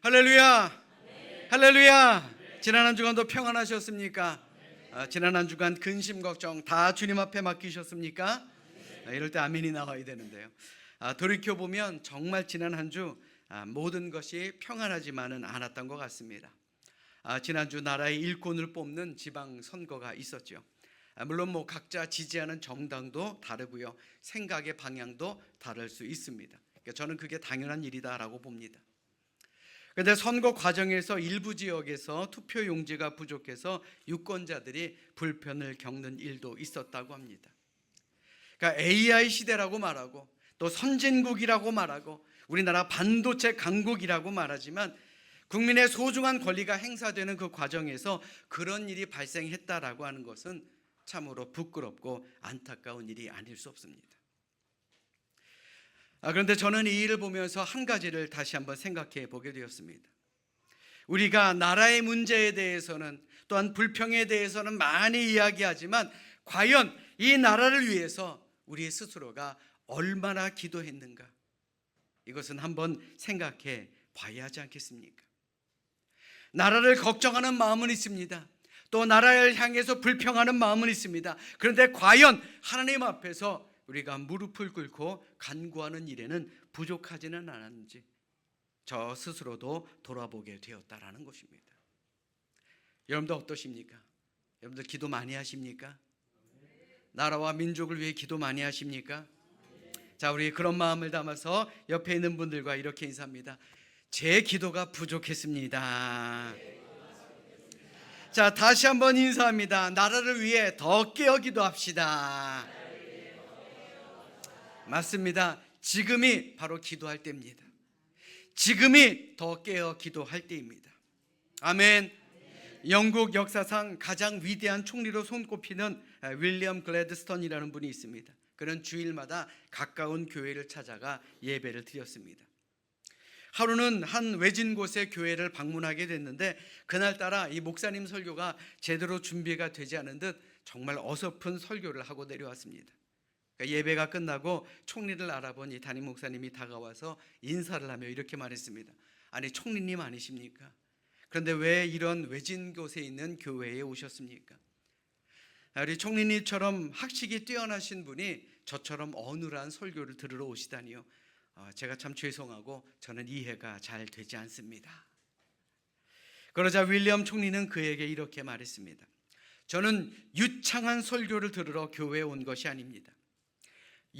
할렐루야. 할렐루야. 지난 한 주간도 평안하셨습니까? 지난 한 주간 근심 걱정 다 주님 앞에 맡기셨습니까? 이럴 때 아멘이 나와야 되는데요. 돌이켜보면 정말 지난 한 주 모든 것이 평안하지만은 않았던 것 같습니다. 지난주 나라의 일꾼을 뽑는 지방선거가 있었죠. 물론 각자 지지하는 정당도 다르고요, 생각의 방향도 다를 수 있습니다. 그러니까 저는 그게 당연한 일이다라고 봅니다. 그런데 선거 과정에서 일부 지역에서 투표 용지가 부족해서 유권자들이 불편을 겪는 일도 있었다고 합니다. 그러니까 AI 시대라고 말하고 또 선진국이라고 말하고 우리나라 반도체 강국이라고 말하지만 국민의 소중한 권리가 행사되는 그 과정에서 그런 일이 발생했다라고 하는 것은 참으로 부끄럽고 안타까운 일이 아닐 수 없습니다. 그런데 저는 이 일을 보면서 한 가지를 다시 한번 생각해 보게 되었습니다. 우리가 나라의 문제에 대해서는 또한 불평에 대해서는 많이 이야기하지만 과연 이 나라를 위해서 우리 스스로가 얼마나 기도했는가, 이것은 한번 생각해 봐야 하지 않겠습니까? 나라를 걱정하는 마음은 있습니다. 또 나라를 향해서 불평하는 마음은 있습니다. 그런데 과연 하나님 앞에서 우리가 무릎을 꿇고 간구하는 일에는 부족하지는 않았는지 저 스스로도 돌아보게 되었다라는 것입니다. 여러분들 어떠십니까? 여러분들 기도 많이 하십니까? 나라와 민족을 위해 기도 많이 하십니까? 자, 우리 그런 마음을 담아서 옆에 있는 분들과 이렇게 인사합니다. 제 기도가 부족했습니다. 자, 다시 한번 인사합니다. 나라를 위해 더 깨어 기도합시다. 맞습니다. 지금이 바로 기도할 때입니다. 지금이 더 깨어 기도할 때입니다. 아멘. 영국 역사상 가장 위대한 총리로 손꼽히는 윌리엄 글래드스톤이라는 분이 있습니다. 그는 주일마다 가까운 교회를 찾아가 예배를 드렸습니다. 하루는 한 외진 곳의 교회를 방문하게 됐는데 그날따라 이 목사님 설교가 제대로 준비가 되지 않은 듯 정말 어설픈 설교를 하고 내려왔습니다. 예배가 끝나고 총리를 알아본 이 담임 목사님이 다가와서 인사를 하며 이렇게 말했습니다. 아니, 총리님 아니십니까? 그런데 왜 이런 외진 곳에 있는 교회에 오셨습니까? 우리 총리님처럼 학식이 뛰어나신 분이 저처럼 어눌한 설교를 들으러 오시다니요. 제가 참 죄송하고 저는 이해가 잘 되지 않습니다. 그러자 윌리엄 총리는 그에게 이렇게 말했습니다. 저는 유창한 설교를 들으러 교회에 온 것이 아닙니다.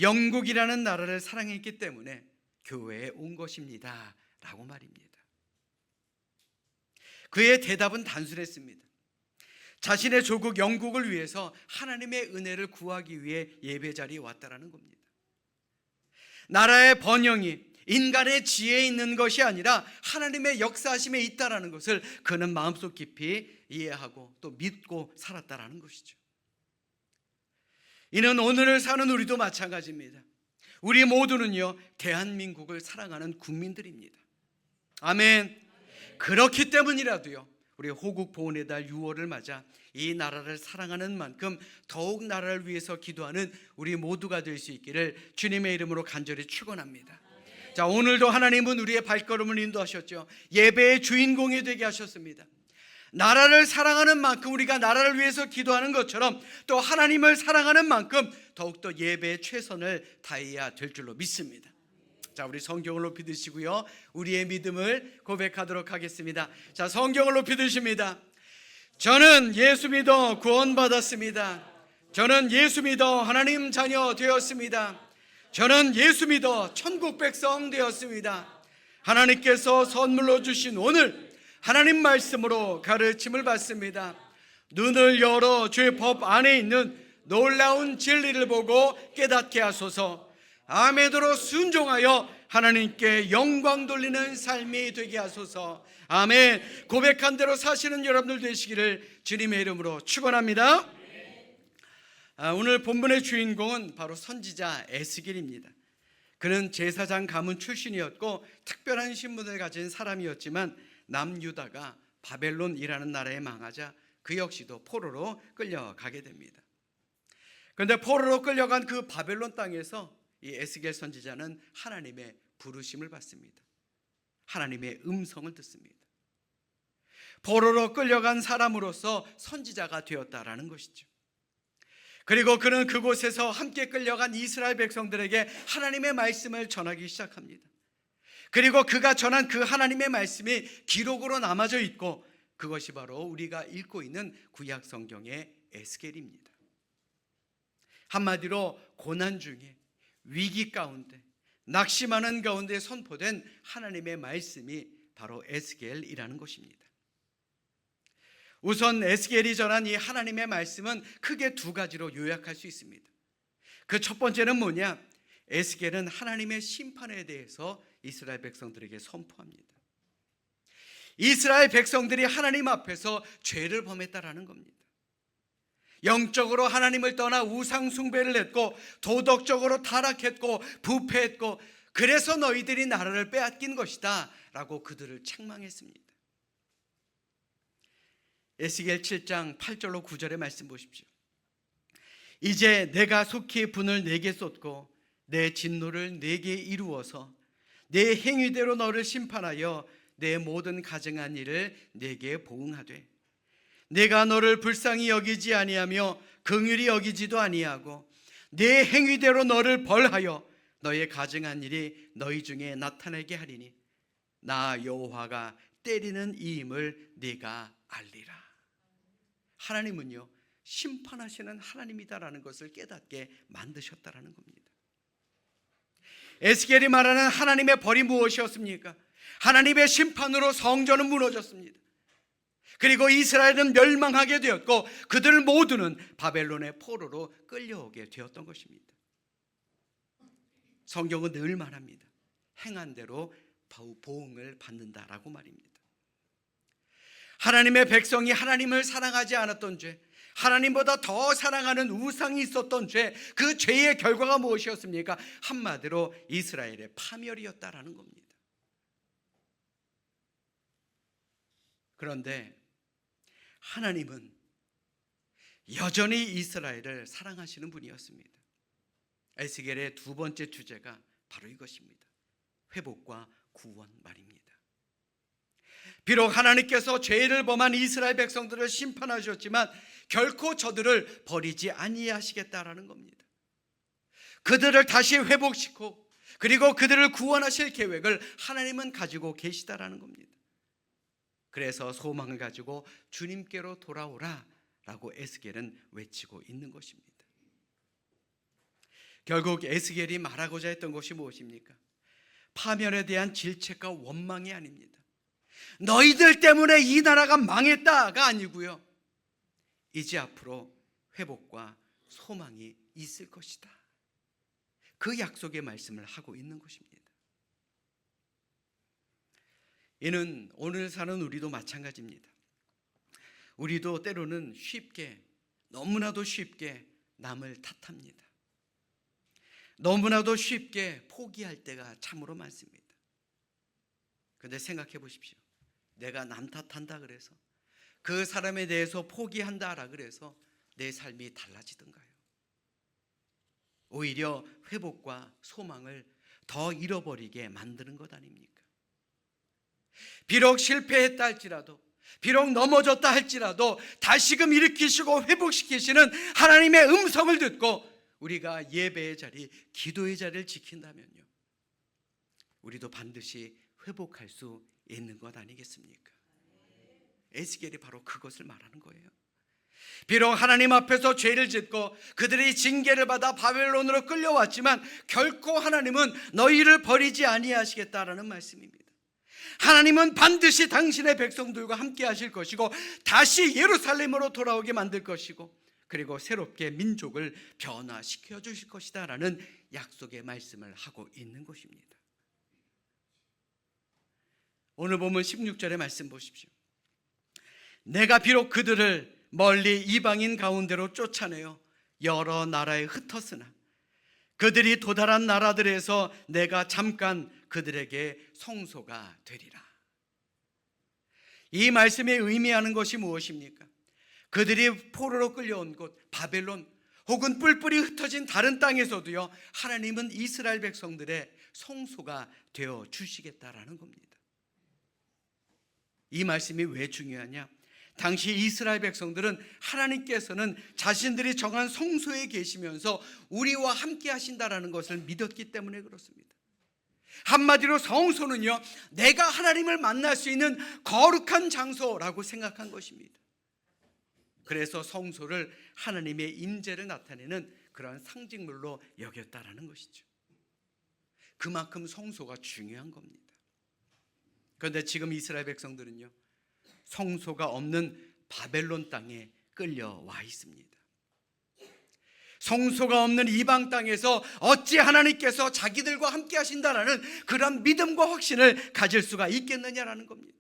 영국이라는 나라를 사랑했기 때문에 교회에 온 것입니다 라고 말입니다. 그의 대답은 단순했습니다. 자신의 조국 영국을 위해서 하나님의 은혜를 구하기 위해 예배 자리에 왔다라는 겁니다. 나라의 번영이 인간의 지혜에 있는 것이 아니라 하나님의 역사하심에 있다라는 것을 그는 마음속 깊이 이해하고 또 믿고 살았다라는 것이죠. 이는 오늘을 사는 우리도 마찬가지입니다. 우리 모두는요, 대한민국을 사랑하는 국민들입니다. 아멘. 그렇기 때문이라도요, 우리 호국 보훈의 달 6월을 맞아 이 나라를 사랑하는 만큼 더욱 나라를 위해서 기도하는 우리 모두가 될 수 있기를 주님의 이름으로 간절히 축원합니다. 자, 오늘도 하나님은 우리의 발걸음을 인도하셨죠. 예배의 주인공이 되게 하셨습니다. 나라를 사랑하는 만큼 우리가 나라를 위해서 기도하는 것처럼 또 하나님을 사랑하는 만큼 더욱더 예배에 최선을 다해야 될 줄로 믿습니다. 자, 우리 성경을 높이 드시고요, 우리의 믿음을 고백하도록 하겠습니다. 자, 성경을 높이 드십니다. 저는 예수 믿어 구원받았습니다. 저는 예수 믿어 하나님 자녀 되었습니다. 저는 예수 믿어 천국 백성 되었습니다. 하나님께서 선물로 주신 오늘 하나님 말씀으로 가르침을 받습니다. 눈을 열어 주의 법 안에 있는 놀라운 진리를 보고 깨닫게 하소서. 아멘으로 순종하여 하나님께 영광 돌리는 삶이 되게 하소서. 아멘. 고백한 대로 사시는 여러분들 되시기를 주님의 이름으로 축원합니다. 오늘 본문의 주인공은 바로 선지자 에스겔입니다. 그는 제사장 가문 출신이었고 특별한 신분을 가진 사람이었지만 남유다가 바벨론이라는 나라에 망하자 그 역시도 포로로 끌려가게 됩니다. 그런데 포로로 끌려간 그 바벨론 땅에서 이 에스겔 선지자는 하나님의 부르심을 받습니다. 하나님의 음성을 듣습니다. 포로로 끌려간 사람으로서 선지자가 되었다라는 것이죠. 그리고 그는 그곳에서 함께 끌려간 이스라엘 백성들에게 하나님의 말씀을 전하기 시작합니다. 그리고 그가 전한 그 하나님의 말씀이 기록으로 남아져 있고, 그것이 바로 우리가 읽고 있는 구약 성경의 에스겔입니다. 한마디로 고난 중에, 위기 가운데, 낙심하는 가운데 선포된 하나님의 말씀이 바로 에스겔이라는 것입니다. 우선 에스겔이 전한 이 하나님의 말씀은 크게 두 가지로 요약할 수 있습니다. 그 첫 번째는 뭐냐? 에스겔은 하나님의 심판에 대해서 이스라엘 백성들에게 선포합니다. 이스라엘 백성들이 하나님 앞에서 죄를 범했다라는 겁니다. 영적으로 하나님을 떠나 우상 숭배를 했고, 도덕적으로 타락했고, 부패했고, 그래서 너희들이 나라를 빼앗긴 것이다 라고 그들을 책망했습니다. 에스겔 7장 8절로 9절의 말씀 보십시오. 이제 내가 속히 분을 네게 쏟고 내 진노를 네게 이루어서 내 행위대로 너를 심판하여 내 모든 가증한 일을 네게 보응하되, 내가 너를 불쌍히 여기지 아니하며 긍휼히 여기지도 아니하고 내 행위대로 너를 벌하여 너의 가증한 일이 너희 중에 나타나게 하리니 나 여호와가 때리는 이임을 네가 알리라. 하나님은요, 심판하시는 하나님이다라는 것을 깨닫게 만드셨다라는 겁니다. 에스겔이 말하는 하나님의 벌이 무엇이었습니까? 하나님의 심판으로 성전은 무너졌습니다. 그리고 이스라엘은 멸망하게 되었고, 그들 모두는 바벨론의 포로로 끌려오게 되었던 것입니다. 성경은 늘 말합니다. 행한 대로 보응을 받는다라고 말입니다. 하나님의 백성이 하나님을 사랑하지 않았던 죄, 하나님보다 더 사랑하는 우상이 있었던 죄, 그 죄의 결과가 무엇이었습니까? 한마디로 이스라엘의 파멸이었다라는 겁니다. 그런데 하나님은 여전히 이스라엘을 사랑하시는 분이었습니다. 에스겔의 두 번째 주제가 바로 이것입니다. 회복과 구원 말입니다. 비록 하나님께서 죄를 범한 이스라엘 백성들을 심판하셨지만 결코 저들을 버리지 아니하시겠다라는 겁니다. 그들을 다시 회복시키고, 그리고 그들을 구원하실 계획을 하나님은 가지고 계시다라는 겁니다. 그래서 소망을 가지고 주님께로 돌아오라 라고 에스겔은 외치고 있는 것입니다. 결국 에스겔이 말하고자 했던 것이 무엇입니까? 파멸에 대한 질책과 원망이 아닙니다. 너희들 때문에 이 나라가 망했다가 아니고요, 이제 앞으로 회복과 소망이 있을 것이다, 그 약속의 말씀을 하고 있는 것입니다. 이는 오늘 사는 우리도 마찬가지입니다. 우리도 때로는 쉽게, 너무나도 쉽게 남을 탓합니다. 너무나도 쉽게 포기할 때가 참으로 많습니다. 그런데 생각해 보십시오. 내가 남 탓한다 그래서, 그 사람에 대해서 포기한다라 그래서 내 삶이 달라지던가요? 오히려 회복과 소망을 더 잃어버리게 만드는 것 아닙니까? 비록 실패했다 할지라도, 비록 넘어졌다 할지라도 다시금 일으키시고 회복시키시는 하나님의 음성을 듣고 우리가 예배의 자리, 기도의 자리를 지킨다면요, 우리도 반드시 회복할 수 있는 것 아니겠습니까? 에스겔이 바로 그것을 말하는 거예요. 비록 하나님 앞에서 죄를 짓고 그들이 징계를 받아 바벨론으로 끌려왔지만 결코 하나님은 너희를 버리지 아니하시겠다라는 말씀입니다. 하나님은 반드시 당신의 백성들과 함께 하실 것이고 다시 예루살렘으로 돌아오게 만들 것이고, 그리고 새롭게 민족을 변화시켜 주실 것이다 라는 약속의 말씀을 하고 있는 것입니다. 오늘 보면 16절의 말씀 보십시오. 내가 비록 그들을 멀리 이방인 가운데로 쫓아내어 여러 나라에 흩었으나 그들이 도달한 나라들에서 내가 잠깐 그들에게 성소가 되리라. 이 말씀이 의미하는 것이 무엇입니까? 그들이 포로로 끌려온 곳 바벨론, 혹은 뿔뿔이 흩어진 다른 땅에서도요, 하나님은 이스라엘 백성들의 성소가 되어 주시겠다라는 겁니다. 이 말씀이 왜 중요하냐? 당시 이스라엘 백성들은 하나님께서는 자신들이 정한 성소에 계시면서 우리와 함께 하신다라는 것을 믿었기 때문에 그렇습니다. 한마디로 성소는요, 내가 하나님을 만날 수 있는 거룩한 장소라고 생각한 것입니다. 그래서 성소를 하나님의 임재를 나타내는 그러한 상징물로 여겼다라는 것이죠. 그만큼 성소가 중요한 겁니다. 그런데 지금 이스라엘 백성들은요, 성소가 없는 바벨론 땅에 끌려와 있습니다. 성소가 없는 이방 땅에서 어찌 하나님께서 자기들과 함께 하신다라는 그런 믿음과 확신을 가질 수가 있겠느냐라는 겁니다.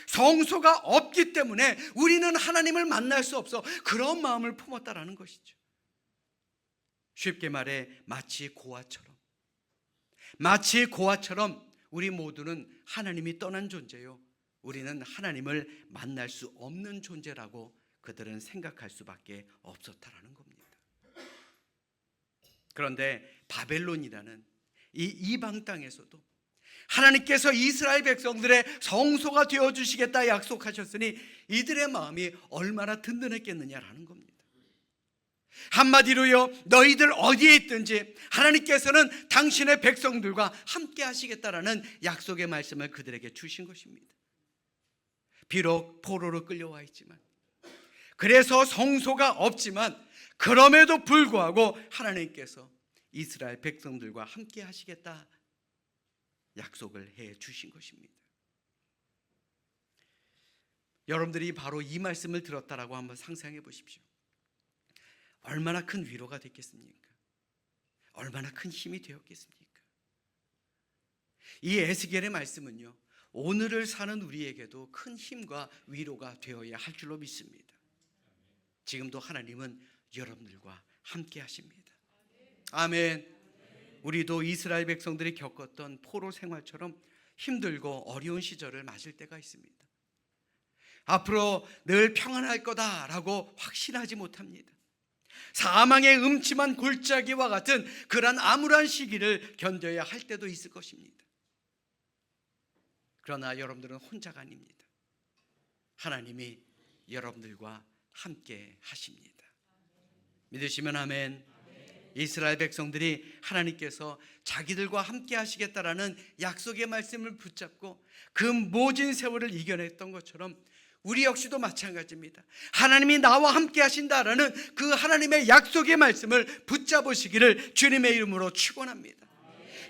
성소가 없기 때문에 우리는 하나님을 만날 수 없어, 그런 마음을 품었다라는 것이죠. 쉽게 말해 마치 고아처럼 우리 모두는 하나님이 떠난 존재요, 우리는 하나님을 만날 수 없는 존재라고 그들은 생각할 수밖에 없었다라는 겁니다. 그런데 바벨론이라는 이 이방 땅에서도 하나님께서 이스라엘 백성들의 성소가 되어주시겠다 약속하셨으니 이들의 마음이 얼마나 든든했겠느냐라는 겁니다. 한마디로요, 너희들 어디에 있든지 하나님께서는 당신의 백성들과 함께 하시겠다라는 약속의 말씀을 그들에게 주신 것입니다. 비록 포로로 끌려와 있지만, 그래서 성소가 없지만, 그럼에도 불구하고 하나님께서 이스라엘 백성들과 함께 하시겠다 약속을 해 주신 것입니다. 여러분들이 바로 이 말씀을 들었다라고 한번 상상해 보십시오. 얼마나 큰 위로가 됐겠습니까? 얼마나 큰 힘이 되었겠습니까? 이 에스겔의 말씀은요, 오늘을 사는 우리에게도 큰 힘과 위로가 되어야 할 줄로 믿습니다. 지금도 하나님은 여러분들과 함께 하십니다. 아멘. 우리도 이스라엘 백성들이 겪었던 포로 생활처럼 힘들고 어려운 시절을 맞을 때가 있습니다. 앞으로 늘 평안할 거다라고 확신하지 못합니다. 사망의 음침한 골짜기와 같은 그러한 암울한 시기를 견뎌야 할 때도 있을 것입니다. 그러나 여러분들은 혼자가 아닙니다. 하나님이 여러분들과 함께 하십니다. 믿으시면 아멘. 이스라엘 백성들이 하나님께서 자기들과 함께 하시겠다라는 약속의 말씀을 붙잡고 그 모진 세월을 이겨냈던 것처럼 우리 역시도 마찬가지입니다. 하나님이 나와 함께 하신다라는 그 하나님의 약속의 말씀을 붙잡으시기를 주님의 이름으로 축원합니다.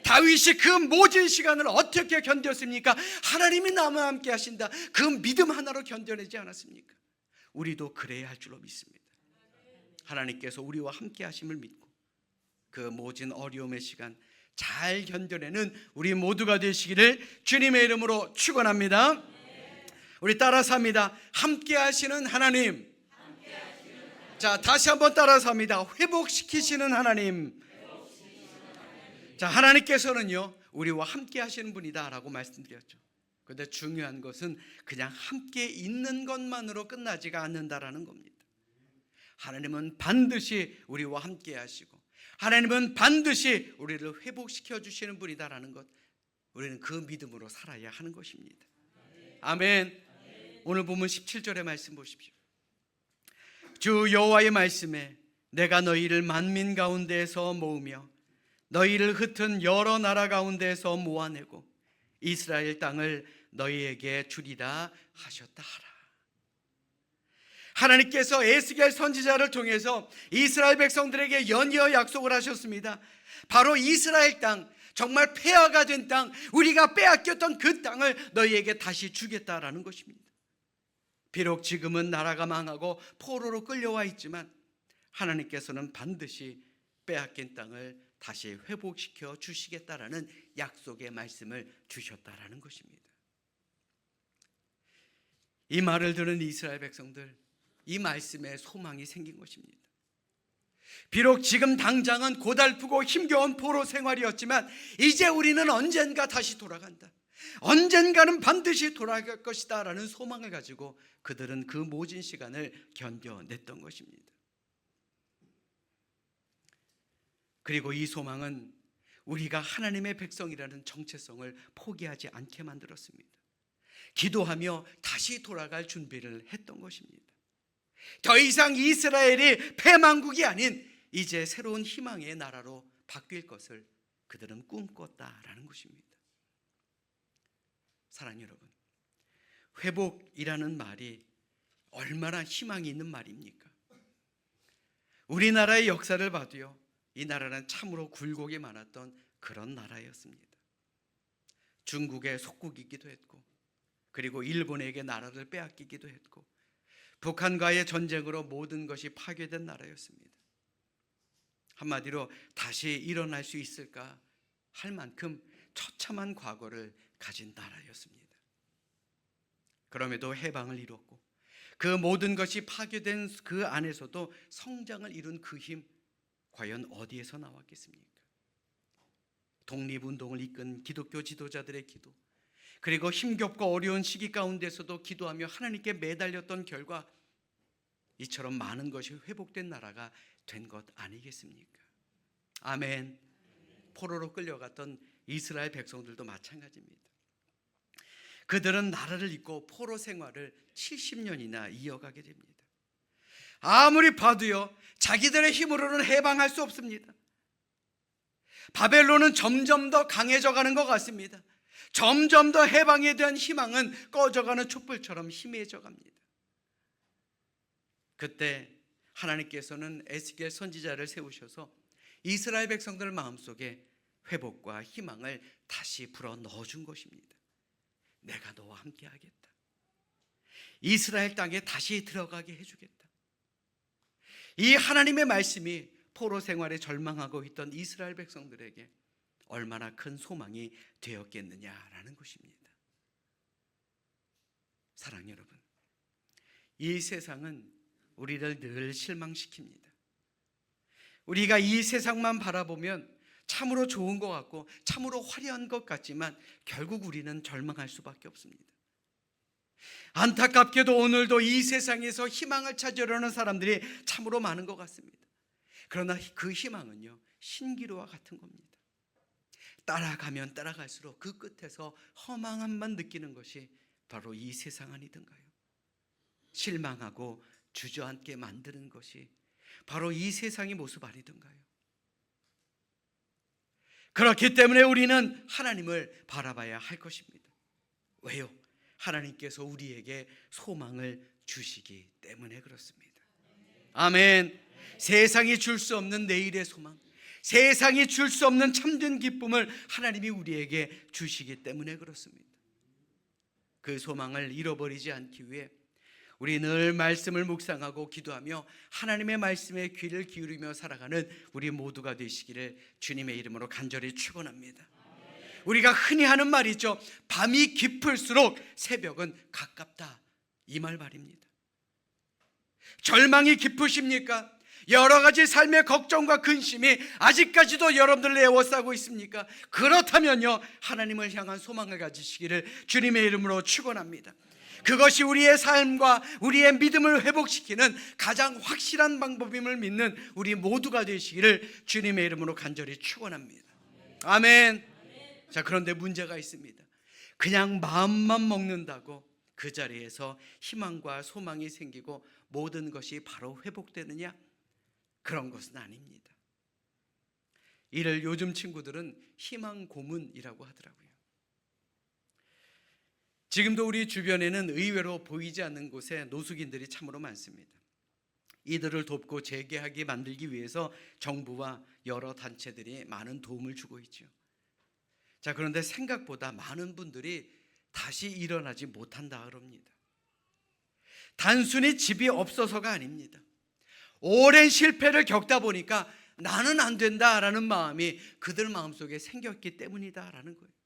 다윗이 그 모진 시간을 어떻게 견뎠습니까? 하나님이 나와 함께 하신다, 그 믿음 하나로 견뎌내지 않았습니까? 우리도 그래야 할 줄로 믿습니다. 하나님께서 우리와 함께 하심을 믿고 그 모진 어려움의 시간 잘 견뎌내는 우리 모두가 되시기를 주님의 이름으로 축원합니다. 우리 따라서 합니다. 함께 하시는 하나님. 자, 다시 한번 따라서 합니다. 회복시키시는 하나님. 자, 하나님께서는요, 우리와 함께 하시는 분이다라고 말씀드렸죠. 그런데 중요한 것은 그냥 함께 있는 것만으로 끝나지가 않는다라는 겁니다. 하나님은 반드시 우리와 함께 하시고 하나님은 반드시 우리를 회복시켜 주시는 분이다라는 것, 우리는 그 믿음으로 살아야 하는 것입니다. 아멘. 오늘 보면 17절의 말씀 보십시오. 주 여호와의 말씀에 내가 너희를 만민 가운데에서 모으며 너희를 흩은 여러 나라 가운데에서 모아내고 이스라엘 땅을 너희에게 주리라 하셨다 하라. 하나님께서 에스겔 선지자를 통해서 이스라엘 백성들에게 연이어 약속을 하셨습니다. 바로 이스라엘 땅, 정말 폐허가 된 땅, 우리가 빼앗겼던 그 땅을 너희에게 다시 주겠다라는 것입니다. 비록 지금은 나라가 망하고 포로로 끌려와 있지만 하나님께서는 반드시 빼앗긴 땅을 다시 회복시켜 주시겠다라는 약속의 말씀을 주셨다라는 것입니다. 이 말을 들은 이스라엘 백성들, 이 말씀에 소망이 생긴 것입니다. 비록 지금 당장은 고달프고 힘겨운 포로 생활이었지만 이제 우리는 언젠가 다시 돌아간다, 언젠가는 반드시 돌아갈 것이다 라는 소망을 가지고 그들은 그 모진 시간을 견뎌냈던 것입니다. 그리고 이 소망은 우리가 하나님의 백성이라는 정체성을 포기하지 않게 만들었습니다. 기도하며 다시 돌아갈 준비를 했던 것입니다. 더 이상 이스라엘이 패망국이 아닌 이제 새로운 희망의 나라로 바뀔 것을 그들은 꿈꿨다라는 것입니다. 사랑하는 여러분, 회복이라는 말이 얼마나 희망이 있는 말입니까? 우리나라의 역사를 봐도요, 이 나라는 참으로 굴곡이 많았던 그런 나라였습니다. 중국의 속국이기도 했고, 그리고 일본에게 나라를 빼앗기기도 했고, 북한과의 전쟁으로 모든 것이 파괴된 나라였습니다. 한마디로 다시 일어날 수 있을까 할 만큼 처참한 과거를 가진 나라였습니다. 그럼에도 해방을 이뤘고, 그 모든 것이 파괴된 그 안에서도 성장을 이룬 그 힘, 과연 어디에서 나왔겠습니까? 독립운동을 이끈 기독교 지도자들의 기도, 그리고 힘겹고 어려운 시기 가운데서도 기도하며 하나님께 매달렸던 결과 이처럼 많은 것이 회복된 나라가 된 것 아니겠습니까? 아멘. 포로로 끌려갔던 이스라엘 백성들도 마찬가지입니다. 그들은 나라를 잃고 포로 생활을 70년이나 이어가게 됩니다. 아무리 봐도요, 자기들의 힘으로는 해방할 수 없습니다. 바벨론은 점점 더 강해져 가는 것 같습니다. 점점 더 해방에 대한 희망은 꺼져가는 촛불처럼 희미해져 갑니다. 그때 하나님께서는 에스겔 선지자를 세우셔서 이스라엘 백성들 마음속에 회복과 희망을 다시 불어 넣어준 것입니다. 내가 너와 함께 하겠다. 이스라엘 땅에 다시 들어가게 해주겠다. 이 하나님의 말씀이 포로 생활에 절망하고 있던 이스라엘 백성들에게 얼마나 큰 소망이 되었겠느냐라는 것입니다. 사랑 여러분, 이 세상은 우리를 늘 실망시킵니다. 우리가 이 세상만 바라보면 참으로 좋은 것 같고 참으로 화려한 것 같지만 결국 우리는 절망할 수밖에 없습니다. 안타깝게도 오늘도 이 세상에서 희망을 찾으려는 사람들이 참으로 많은 것 같습니다. 그러나 그 희망은요, 신기루와 같은 겁니다. 따라가면 따라갈수록 그 끝에서 허망함만 느끼는 것이 바로 이 세상 아니던가요? 실망하고 주저앉게 만드는 것이 바로 이 세상의 모습 아니던가요? 그렇기 때문에 우리는 하나님을 바라봐야 할 것입니다. 왜요? 하나님께서 우리에게 소망을 주시기 때문에 그렇습니다. 아멘. 세상이 줄 수 없는 내일의 소망, 세상이 줄 수 없는 참된 기쁨을 하나님이 우리에게 주시기 때문에 그렇습니다. 그 소망을 잃어버리지 않기 위해 우리 늘 말씀을 묵상하고 기도하며 하나님의 말씀에 귀를 기울이며 살아가는 우리 모두가 되시기를 주님의 이름으로 간절히 축원합니다. 우리가 흔히 하는 말이죠. 밤이 깊을수록 새벽은 가깝다, 이 말입니다. 절망이 깊으십니까? 여러 가지 삶의 걱정과 근심이 아직까지도 여러분들을 에워싸고 있습니까? 그렇다면요, 하나님을 향한 소망을 가지시기를 주님의 이름으로 축원합니다. 그것이 우리의 삶과 우리의 믿음을 회복시키는 가장 확실한 방법임을 믿는 우리 모두가 되시기를 주님의 이름으로 간절히 축원합니다. 아멘. 자, 그런데 문제가 있습니다. 그냥 마음만 먹는다고 그 자리에서 희망과 소망이 생기고 모든 것이 바로 회복되느냐? 그런 것은 아닙니다. 이를 요즘 친구들은 희망 고문이라고 하더라고요. 지금도 우리 주변에는 의외로 보이지 않는 곳에 노숙인들이 참으로 많습니다. 이들을 돕고 재개하게 만들기 위해서 정부와 여러 단체들이 많은 도움을 주고 있죠. 자, 그런데 생각보다 많은 분들이 다시 일어나지 못한다 그럽니다. 단순히 집이 없어서가 아닙니다. 오랜 실패를 겪다 보니까 나는 안 된다라는 마음이 그들 마음속에 생겼기 때문이다라는 거예요.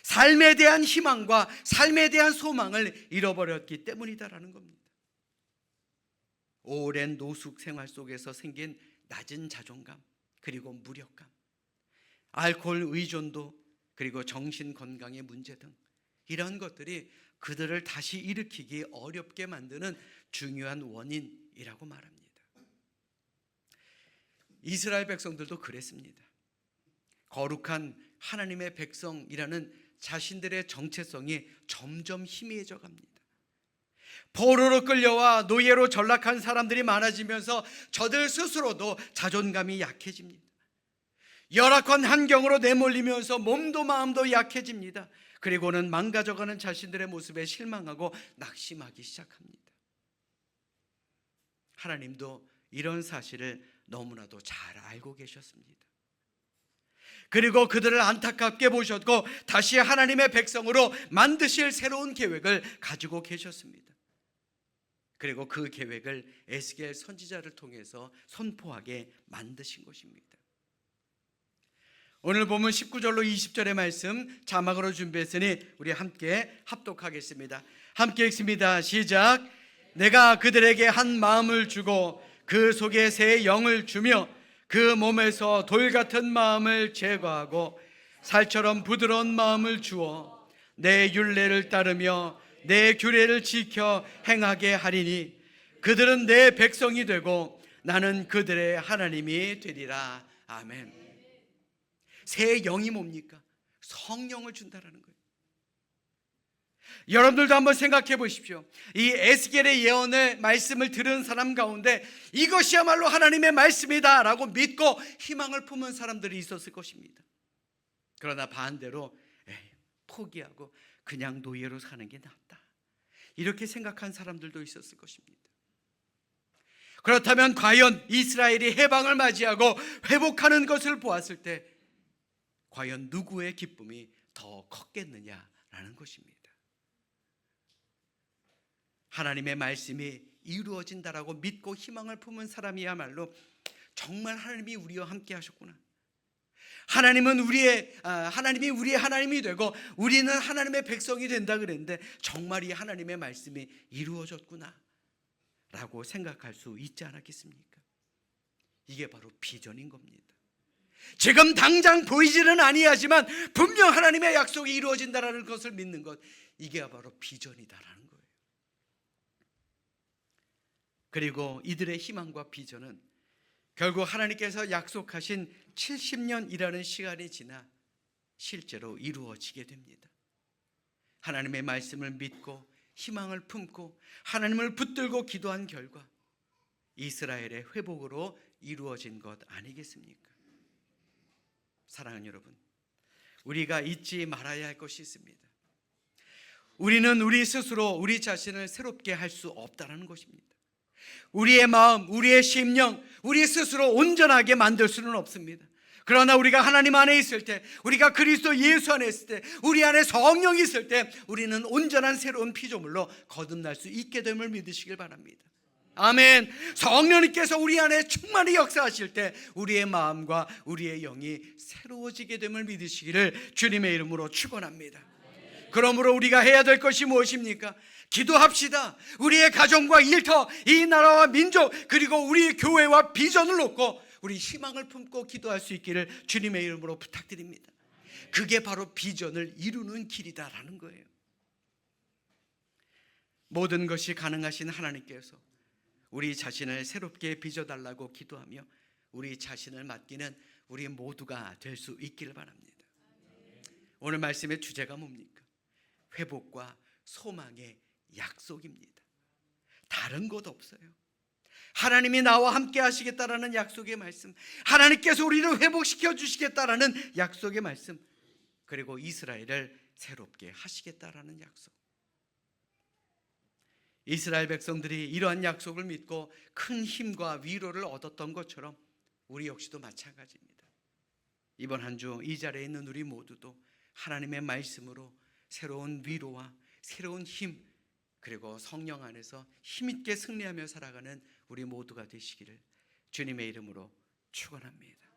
삶에 대한 희망과 삶에 대한 소망을 잃어버렸기 때문이다라는 겁니다. 오랜 노숙 생활 속에서 생긴 낮은 자존감, 그리고 무력감, 알코올 의존도, 그리고 정신건강의 문제 등 이런 것들이 그들을 다시 일으키기 어렵게 만드는 중요한 원인이라고 말합니다. 이스라엘 백성들도 그랬습니다. 거룩한 하나님의 백성이라는 자신들의 정체성이 점점 희미해져 갑니다. 포로로 끌려와 노예로 전락한 사람들이 많아지면서 저들 스스로도 자존감이 약해집니다. 열악한 환경으로 내몰리면서 몸도 마음도 약해집니다. 그리고는 망가져가는 자신들의 모습에 실망하고 낙심하기 시작합니다. 하나님도 이런 사실을 너무나도 잘 알고 계셨습니다. 그리고 그들을 안타깝게 보셨고 다시 하나님의 백성으로 만드실 새로운 계획을 가지고 계셨습니다. 그리고 그 계획을 에스겔 선지자를 통해서 선포하게 만드신 것입니다. 오늘 보면 19절로 20절의 말씀 자막으로 준비했으니 우리 함께 합독하겠습니다. 함께 읽습니다. 시작. 내가 그들에게 한 마음을 주고 그 속에 새 영을 주며 그 몸에서 돌 같은 마음을 제거하고 살처럼 부드러운 마음을 주어 내 율례를 따르며 내 규례를 지켜 행하게 하리니 그들은 내 백성이 되고 나는 그들의 하나님이 되리라. 아멘. 새 영이 뭡니까? 성령을 준다라는 거예요. 여러분들도 한번 생각해 보십시오. 이 에스겔의 예언의 말씀을 들은 사람 가운데 이것이야말로 하나님의 말씀이다 라고 믿고 희망을 품은 사람들이 있었을 것입니다. 그러나 반대로 포기하고 그냥 노예로 사는 게 낫다 이렇게 생각한 사람들도 있었을 것입니다. 그렇다면 과연 이스라엘이 해방을 맞이하고 회복하는 것을 보았을 때 과연 누구의 기쁨이 더 컸겠느냐라는 것입니다. 하나님의 말씀이 이루어진다라고 믿고 희망을 품은 사람이야말로 정말 하나님이 우리와 함께 하셨구나. 하나님이 우리의 하나님이 되고 우리는 하나님의 백성이 된다 그랬는데 정말 이 하나님의 말씀이 이루어졌구나 라고 생각할 수 있지 않았겠습니까? 이게 바로 비전인 겁니다. 지금 당장 보이지는 아니하지만 분명 하나님의 약속이 이루어진다라는 것을 믿는 것, 이게 바로 비전이다라는 거예요. 그리고 이들의 희망과 비전은 결국 하나님께서 약속하신 70년이라는 시간이 지나 실제로 이루어지게 됩니다. 하나님의 말씀을 믿고 희망을 품고 하나님을 붙들고 기도한 결과 이스라엘의 회복으로 이루어진 것 아니겠습니까? 사랑하는 여러분, 우리가 잊지 말아야 할 것이 있습니다. 우리는 우리 스스로 우리 자신을 새롭게 할 수 없다는 것입니다. 우리의 마음, 우리의 심령, 우리 스스로 온전하게 만들 수는 없습니다. 그러나 우리가 하나님 안에 있을 때, 우리가 그리스도 예수 안에 있을 때, 우리 안에 성령이 있을 때 우리는 온전한 새로운 피조물로 거듭날 수 있게 됨을 믿으시길 바랍니다. 아멘. 성령님께서 우리 안에 충만히 역사하실 때 우리의 마음과 우리의 영이 새로워지게 됨을 믿으시기를 주님의 이름으로 축원합니다. 그러므로 우리가 해야 될 것이 무엇입니까? 기도합시다. 우리의 가정과 일터, 이 나라와 민족, 그리고 우리 교회와 비전을 놓고 우리 희망을 품고 기도할 수 있기를 주님의 이름으로 부탁드립니다. 그게 바로 비전을 이루는 길이다라는 거예요. 모든 것이 가능하신 하나님께서 우리 자신을 새롭게 빚어달라고 기도하며 우리 자신을 맡기는 우리 모두가 될 수 있기를 바랍니다. 오늘 말씀의 주제가 뭡니까? 회복과 소망의 약속입니다. 다른 것 없어요. 하나님이 나와 함께 하시겠다라는 약속의 말씀, 하나님께서 우리를 회복시켜 주시겠다라는 약속의 말씀, 그리고 이스라엘을 새롭게 하시겠다라는 약속. 이스라엘 백성들이 이러한 약속을 믿고 큰 힘과 위로를 얻었던 것처럼 우리 역시도 마찬가지입니다. 이번 한 주 이 자리에 있는 우리 모두도 하나님의 말씀으로 새로운 위로와 새로운 힘, 그리고 성령 안에서 힘있게 승리하며 살아가는 우리 모두가 되시기를 주님의 이름으로 축원합니다.